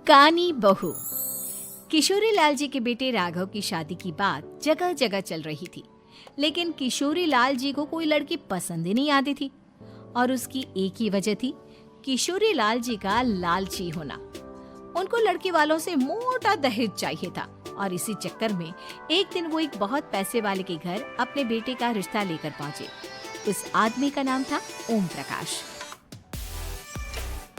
कानी बहू। किशोरी लाल जी के बेटे राघव की शादी की बात जगह जगह चल रही थी, लेकिन किशोरी लाल जी को कोई लड़की पसंद ही नहीं आती थी। और उसकी एक ही वजह थी, किशोरी लाल जी का लालची होना। उनको लड़की वालों से मोटा दहेज चाहिए था और इसी चक्कर में एक दिन वो एक बहुत पैसे वाले के घर अपने बेटे का रिश्ता लेकर पहुंचे। उस आदमी का नाम था ओम प्रकाश।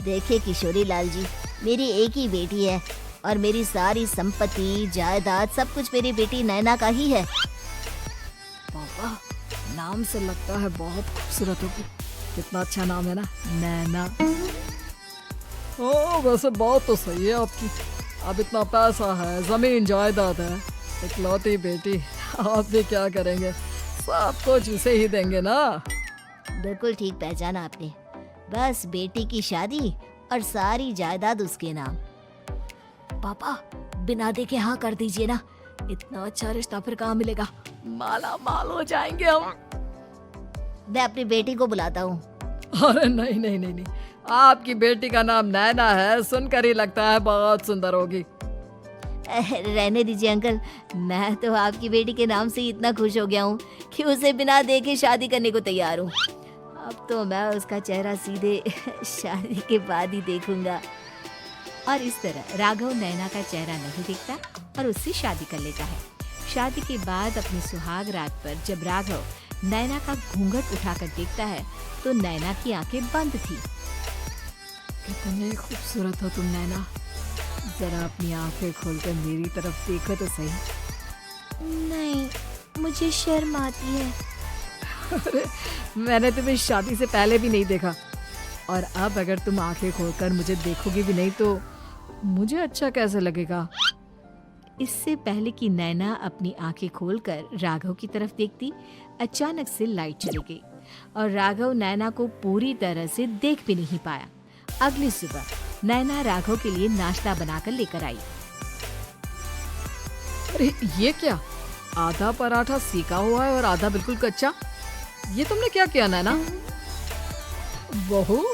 देखिए किशोरी लाल जी, मेरी एक ही बेटी है और मेरी सारी संपत्ति जायदाद सब कुछ मेरी बेटी नैना का ही है। पापा, नाम से लगता है बहुत खूबसूरत होगी। कितना अच्छा नाम है ना, नैना। ओ, वैसे बात तो सही है आपकी। अब इतना पैसा है, जमीन जायदाद है, इकलौती बेटी, आप भी क्या करेंगे? सब कुछ उसे ही देंगे ना। बिल्कुल ठीक पहचाना आपने। बस बेटी की शादी और सारी जायदाद उसके नाम। पापा, बिना देखे हाँ कर दीजिए ना। इतना अच्छा रिश्ता फिर कहाँ मिलेगा? माला माल हो जाएंगे हम। मैं अपनी बेटी को बुलाता हूँ। अरे नहीं नहीं नहीं नहीं, आपकी बेटी का नाम नैना है, सुनकर ही लगता है बहुत सुंदर होगी। रहने दीजिए अंकल, मैं तो आपकी बेटी के नाम से ही इतना खुश हो गया हूँ कि उसे बिना देखे शादी करने को तैयार हूँ। अब तो मैं उसका चेहरा सीधे शादी के बाद ही देखूंगा। और इस तरह राघव नैना का चेहरा नहीं देखता और उससे शादी कर लेता है। शादी के बाद अपनी सुहाग रात पर जब राघव नैना का घूंघट उठाकर देखता है तो नैना की आंखें बंद थी। कितनी खूबसूरत हो तुम नैना, जरा अपनी आंखें खोलकर मेरी तरफ देखो तो सही। नहीं, मुझे शर्म आती है। अरे, मैंने तुम्हें शादी से पहले भी नहीं देखा और अब अगर तुम आंखें खोलकर मुझे देखोगी भी नहीं तो मुझे अच्छा कैसे लगेगा? इससे पहले कि नैना अपनी आंखें खोलकर राघव की तरफ देखती, अचानक से लाइट चली गई और राघव नैना को पूरी तरह से देख भी नहीं पाया। अगली सुबह नैना राघव के लिए नाश्ता बनाकर लेकर आई। अरे ये क्या, आधा पराठा सेका हुआ है और आधा बिल्कुल कच्चा। ये तुमने क्या किया नैना? बहू,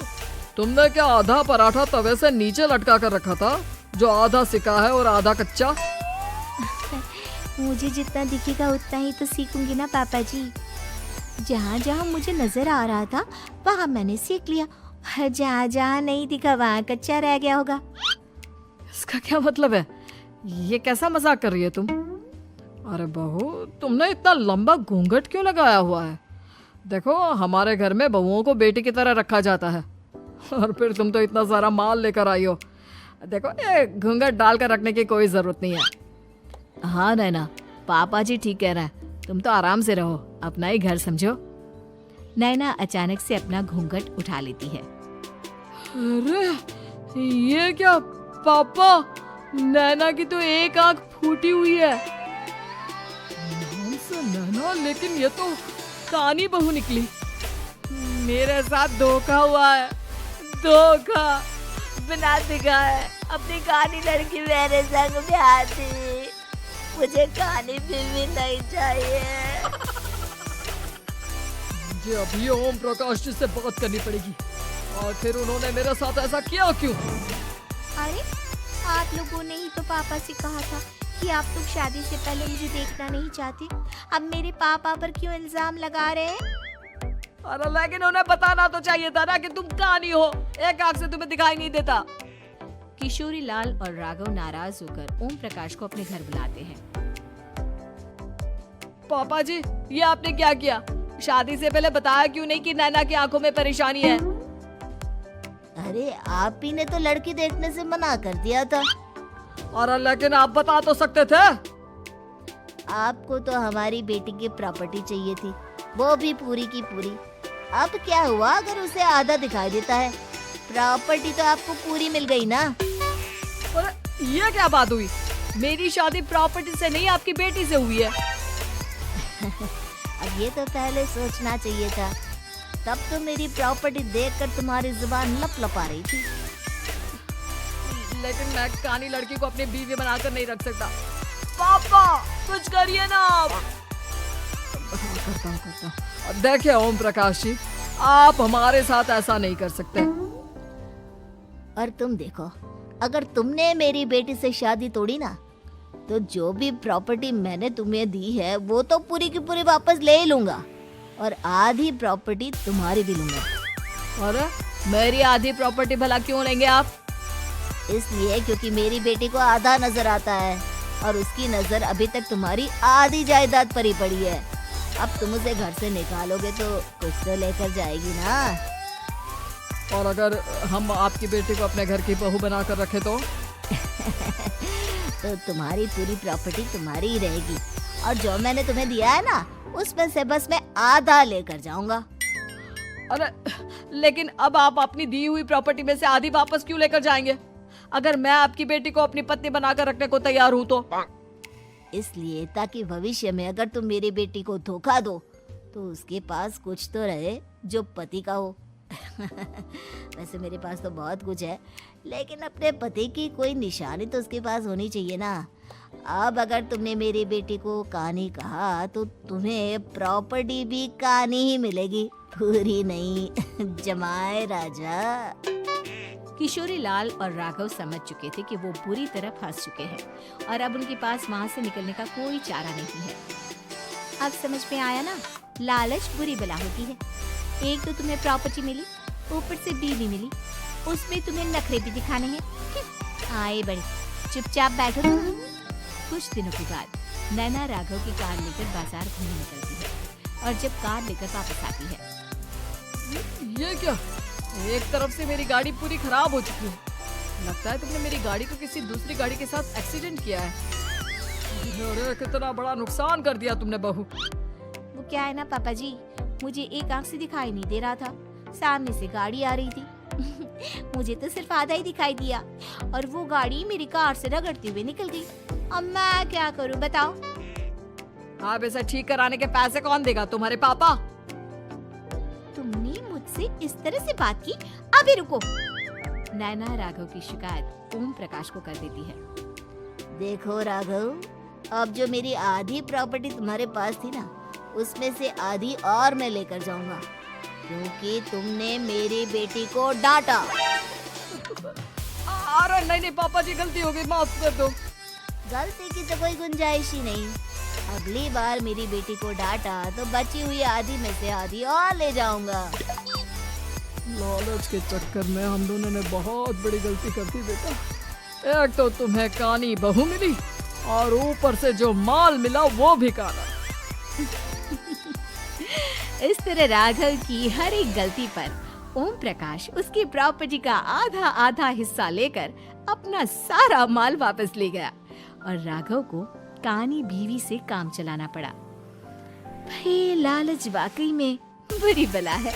तुमने क्या आधा पराठा तवे से नीचे लटका कर रखा था जो आधा सिका है और आधा कच्चा? मुझे जितना दिखेगा उतना ही तो सीखूंगी ना पापा जी। जहाँ जहाँ मुझे नजर आ रहा था वहाँ मैंने सीख लिया, जहाँ जहाँ नहीं दिखा वहाँ कच्चा रह गया होगा। इसका क्या मतलब है? ये कैसा मजाक कर रही है तुम? अरे बहू, तुमने इतना लंबा घूंघट क्यों लगाया हुआ है? देखो, हमारे घर में बहुओं को बेटी की तरह रखा जाता है और फिर तुम तो इतना सारा माल लेकर आई हो। देखो, ये घूंघट डालकर रखने की कोई जरूरत नहीं है। हाँ नैना, पापा जी ठीक कह रहे हैं, तुम तो आराम से रहो, अपना ही घर समझो। नैना अचानक से अपना घूंघट उठा लेती है। अरे ये क्या पापा, नैना की तो एक आंख फूटी हुई है। नाम से नैना, लेकिन ये तो कानी बहू निकली। मेरे साथ धोखा हुआ है, धोखा। बिना दिखाए अपनी कानी लड़की मेरे संग ब्याह थी। मुझे कानी बीवी नहीं चाहिए। मुझे अभी ओम प्रकाश जी से बात करनी पड़ेगी। आखिर उन्होंने मेरे साथ ऐसा किया क्यों? अरे, आप लोगों ने ही तो पापा से कहा था कि आप लोग शादी से पहले मुझे देखना नहीं चाहते। अब मेरे पापा पर क्यों इल्जाम लगा रहे हैं? अरे लेकिन उन्हें बताना तो चाहिए था ना कि तुम कानी हो, एक आंख से तुम्हें दिखाई नहीं देता। किशोरी लाल और राघव नाराज होकर ओम प्रकाश को अपने घर बुलाते हैं। पापा जी, ये आपने क्या किया? शादी से पहले बताया क्यों नहीं कि नैना की आंखों में परेशानी है? अरे, आप ही ने तो लड़की देखने से मना कर दिया था। और लेकिन आप बता तो सकते थे। आपको तो हमारी बेटी की प्रॉपर्टी चाहिए थी, वो भी पूरी की पूरी। अब क्या हुआ अगर उसे आधा दिखाई देता है? प्रॉपर्टी तो आपको पूरी मिल गई ना। अरे ये क्या बात हुई? मेरी शादी प्रॉपर्टी से नहीं, आपकी बेटी से हुई है। अब ये तो पहले सोचना चाहिए था। तब तो मेरी प्रॉपर्टी देखकर तुम्हारी जुबान लप लपा रही थी। लेकिन मैं कानी लड़की को अपनी बीवी बनाकर नहीं रख सकता। पापा, कुछ करिए ना आप। करता हूँ। देखिए ओम प्रकाश जी, आप हमारे साथ ऐसा नहीं कर सकते। और तुम देखो, अगर तुमने मेरी बेटी से शादी तोड़ी ना, तो जो भी प्रॉपर्टी मैंने तुम्हें दी है वो तो पूरी की पूरी वापस ले ही लूंगा, और आधी प्रॉपर्टी तुम्हारी भी लूंगा। अरे मेरी आधी प्रॉपर्टी भला क्यों लेंगे आप? इसलिए क्योंकि मेरी बेटी को आधा नजर आता है और उसकी नजर अभी तक तुम्हारी आधी जायदाद पर ही पड़ी है। अब तुम उसे घर से निकालोगे तो कुछ तो लेकर जाएगी ना। और अगर हम आपकी बेटी को अपने घर की बहू बना कर रखे तो? तो तुम्हारी पूरी प्रॉपर्टी तुम्हारी ही रहेगी, और जो मैंने तुम्हें दिया है ना, उसमें से बस मैं आधा लेकर जाऊंगा। अरे लेकिन अब आप अपनी दी हुई प्रॉपर्टी में से आधी वापस क्यों लेकर जाएंगे? अगर मैं आपकी बेटी को अपनी पत्नी बनाकर रखने को तैयार हूँ तो? इसलिए ताकि भविष्य में अगर तुम मेरी बेटी को धोखा दो तो उसके पास कुछ तो रहे जो पति का हो। वैसे मेरे पास तो बहुत कुछ है, लेकिन अपने पति की कोई निशानी तो उसके पास होनी चाहिए ना। अब अगर तुमने मेरी बेटी को कानी कहा तो तुम्हें प्रॉपर्टी भी कानी ही मिलेगी, पूरी नहीं। जमाए राजा। किशोरी लाल और राघव समझ चुके थे कि वो बुरी तरह फंस चुके हैं और अब उनके पास वहाँ से निकलने का कोई चारा नहीं है। अब समझ में आया ना, लालच बुरी बला होती है। एक तो तुम्हें प्रॉपर्टी मिली, ऊपर से बीवी मिली, उसमें तुम्हें नखरे भी दिखाने हैं। आए बड़े, चुपचाप बैठो तुम। कुछ दिनों के बाद नैना राघव की कार लेकर बाजार घूमने निकलती है और जब कार लेकर वापस आती है, ये क्या? एक तरफ से मेरी गाड़ी पूरी खराब हो चुकी है। लगता है तुमने मेरी गाड़ी को किसी दूसरी गाड़ी के साथ एक्सीडेंट किया है। अरे कितना बड़ा नुकसान कर दिया तुमने बहू। वो क्या है ना पापा जी, मुझे एक आंख से दिखाई नहीं दे रहा था, सामने से गाड़ी आ रही थी। मुझे तो सिर्फ आधा ही दिखाई दिया और वो गाड़ी मेरी कार से रगड़ते हुए निकल गई। अब मैं क्या करूं बताओ? आप इसे ठीक कराने के पैसे कौन देगा? तुम्हारे पापा? तुमने मुझसे इस तरह से बात की? अभी रुको। नैना राघव की शिकायत ओम प्रकाश को कर देती है। देखो राघव, अब जो मेरी आधी प्रॉपर्टी तुम्हारे पास थी ना, उसमें से आधी और मैं लेकर जाऊंगा, क्योंकि तुमने मेरी बेटी को डांटा। अरे नहीं नहीं पापा जी, गलती हो गई, माफ कर दो। गलती की तो कोई गुंजाइश ही नहीं। अगली बार मेरी बेटी को डांटा तो बची हुई आधी में से आधी और ले जाऊंगा। लालच के चक्कर में हम दोनों ने बहुत बड़ी गलती कर दी बेटा। एक तो तुम्हें कानी बहू मिली और ऊपर से जो माल मिला वो भी काला। इस तरह राघव की हर एक गलती पर ओम प्रकाश उसकी प्रॉपर्टी का आधा आधा हिस्सा लेकर अपना सारा माल वापस ले गया और राघव को कानी बीवी से काम चलाना पड़ा। भाई लालच वाकई में बुरी बला है।